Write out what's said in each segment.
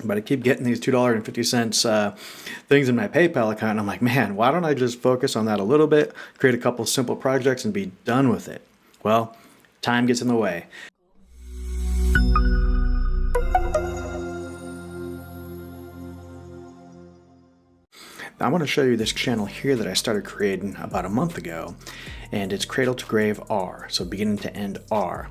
But I keep getting these $2.50 things in my PayPal account, and I'm like, man, why don't I just focus on that a little bit, create a couple simple projects, and be done with it? Well, time gets in the way. I want to show you this channel here that I started creating about a month ago, and it's cradle to grave R, so beginning to end R.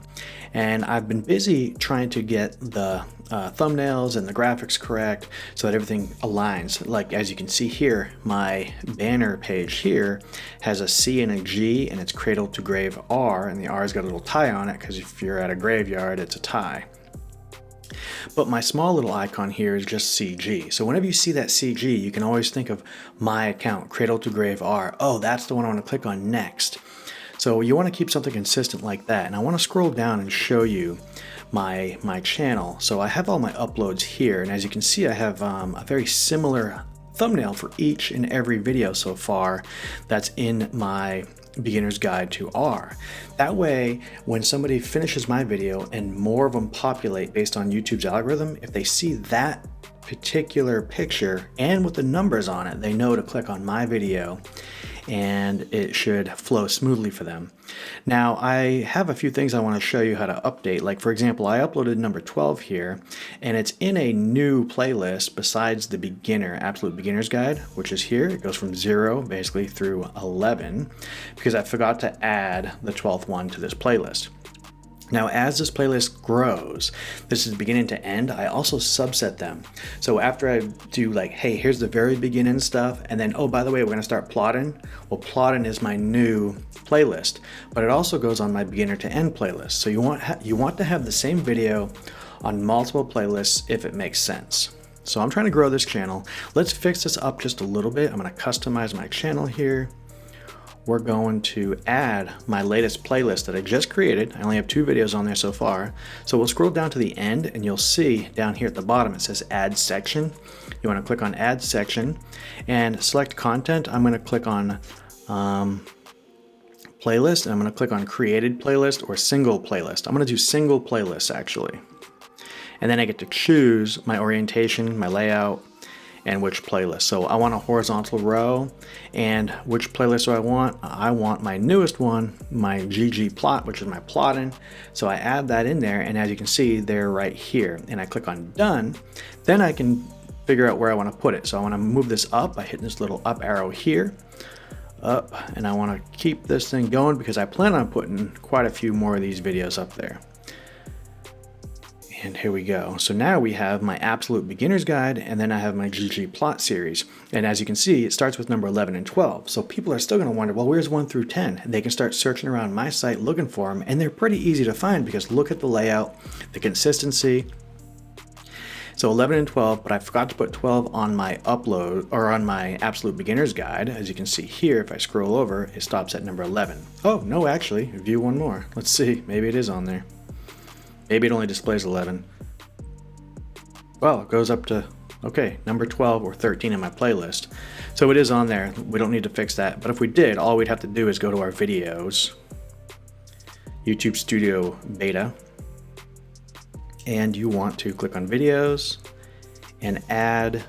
And I've been busy trying to get the thumbnails and the graphics correct so that everything aligns. Like as you can see here, my banner page here has a C and a G, and it's cradle to grave R, and the R's got a little tie on it because if you're at a graveyard, it's a tie. But my small little icon here is just CG. So whenever you see that CG, you can always think of my account, Cradle to Grave R. Oh, that's the one I want to click on next. So you want to keep something consistent like that. And I want to scroll down and show you my channel. So I have all my uploads here. And as you can see, I have a very similar thumbnail for each and every video so far that's in my beginner's guide to R. That way, when somebody finishes my video and more of them populate based on YouTube's algorithm, if they see that particular picture and with the numbers on it, they know to click on my video and it should flow smoothly for them. Now, I have a few things I want to show you how to update. Like for example, I uploaded number 12 here, and it's in a new playlist besides the beginner, absolute beginner's guide, which is here. It goes from 0 basically through 11 because I forgot to add the 12th one to this playlist. Now, as this playlist grows, this is beginning to end, I also subset them. So after I do like, hey, here's the very beginning stuff, and then, oh, by the way, we're gonna start plotting. Well, plotting is my new playlist, but it also goes on my beginner to end playlist. So you want to have the same video on multiple playlists if it makes sense. So I'm trying to grow this channel. Let's fix this up just a little bit. I'm gonna customize my channel here. We're going to add my latest playlist that I just created. I only have 2 videos on there so far. So we'll scroll down to the end and you'll see down here at the bottom it says add section. You want to click on add section and select content. I'm going to click on playlist, and I'm going to click on created playlist or single playlist. I'm going to do single playlist actually. And then I get to choose my orientation, my layout, and which playlist. So I want a horizontal row, and which playlist do I want? I want my newest one, my GG plot, which is my plotting. So I add that in there, and as you can see, they're right here. And I click on done, then I can figure out where I want to put it. So I want to move this up by hitting this little up arrow here, up, and I want to keep this thing going because I plan on putting quite a few more of these videos up there. And here we go. So now we have my absolute beginner's guide, and then I have my GG plot series. And as you can see, it starts with number 11 and 12. So people are still going to wonder, well, where's 1 through 10? They can start searching around my site looking for them, and they're pretty easy to find because look at the layout, the consistency. So 11 and 12, but I forgot to put 12 on my upload or on my absolute beginner's guide. As you can see here, if I scroll over, it stops at number 11. Oh, no, actually, view one more. Let's see, maybe it is on there. Maybe it only displays 11. Well, it goes up to, okay, number 12 or 13 in my playlist. So it is on there. We don't need to fix that. But if we did, all we'd have to do is go to our videos, YouTube Studio Beta, and you want to click on videos and add,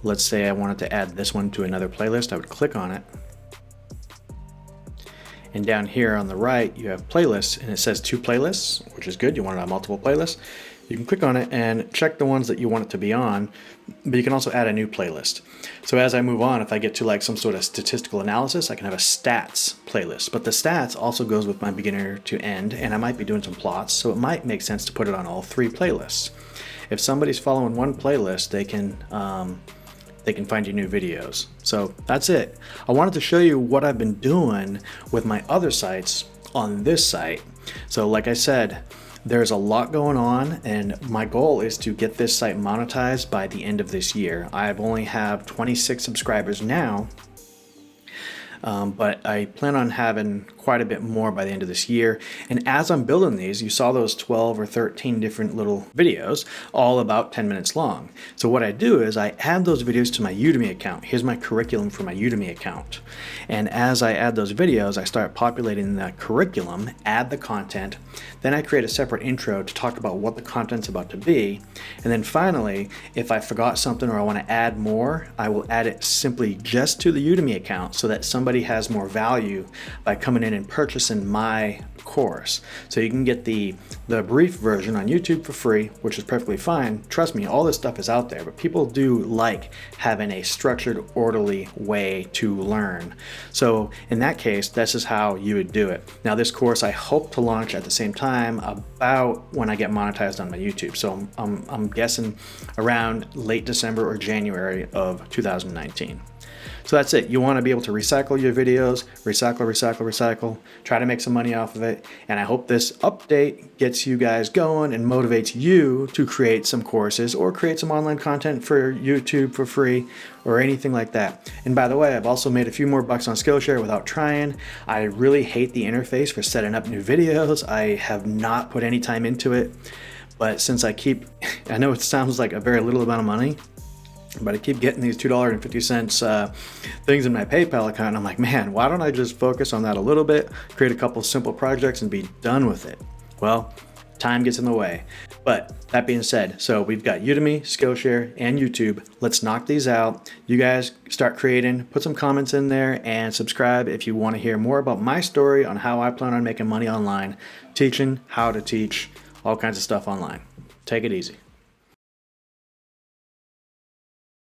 let's say I wanted to add this one to another playlist. I would click on it. And down here on the right, you have playlists, and it says 2 playlists, which is good. You want it on multiple playlists. You can click on it and check the ones that you want it to be on, but you can also add a new playlist. So as I move on, if I get to like some sort of statistical analysis, I can have a stats playlist, but the stats also goes with my beginner to end, and I might be doing some plots, so it might make sense to put it on all 3 playlists. If somebody's following one playlist, they can find you new videos. So that's it. I wanted to show you what I've been doing with my other sites on this site. So like I said, there's a lot going on, and my goal is to get this site monetized by the end of this year. I've only have 26 subscribers now, but I plan on having quite a bit more by the end of this year. And as I'm building these, you saw those 12 or 13 different little videos, all about 10 minutes long. So what I do is I add those videos to my Udemy account. Here's my curriculum for my Udemy account. And as I add those videos, I start populating the curriculum, add the content, then I create a separate intro to talk about what the content's about to be. And then finally, if I forgot something or I want to add more, I will add it simply just to the Udemy account so that somebody has more value by coming in and purchasing my course. So you can get the brief version on YouTube for free, which is perfectly fine. Trust me, all this stuff is out there, but people do like having a structured, orderly way to learn. So in that case, this is how you would do it. Now this course I hope to launch at the same time about when I get monetized on my YouTube. So I'm guessing around late December or January of 2019. So that's it. You want to be able to recycle your videos, recycle, try to make some money off of it. And I hope this update gets you guys going and motivates you to create some courses or create some online content for YouTube for free or anything like that. And by the way, I've also made a few more bucks on Skillshare without trying. I really hate the interface for setting up new videos. I have not put any time into it, but since I know it sounds like a very little amount of money, but I keep getting these $2.50 things in my PayPal account, and I'm like, man, why don't I just focus on that a little bit, create a couple simple projects, and be done with it? Well, time gets in the way. But that being said, so we've got Udemy, Skillshare, and YouTube. Let's knock these out. You guys start creating, put some comments in there, and subscribe if you want to hear more about my story on how I plan on making money online, teaching how to teach all kinds of stuff online. Take it easy.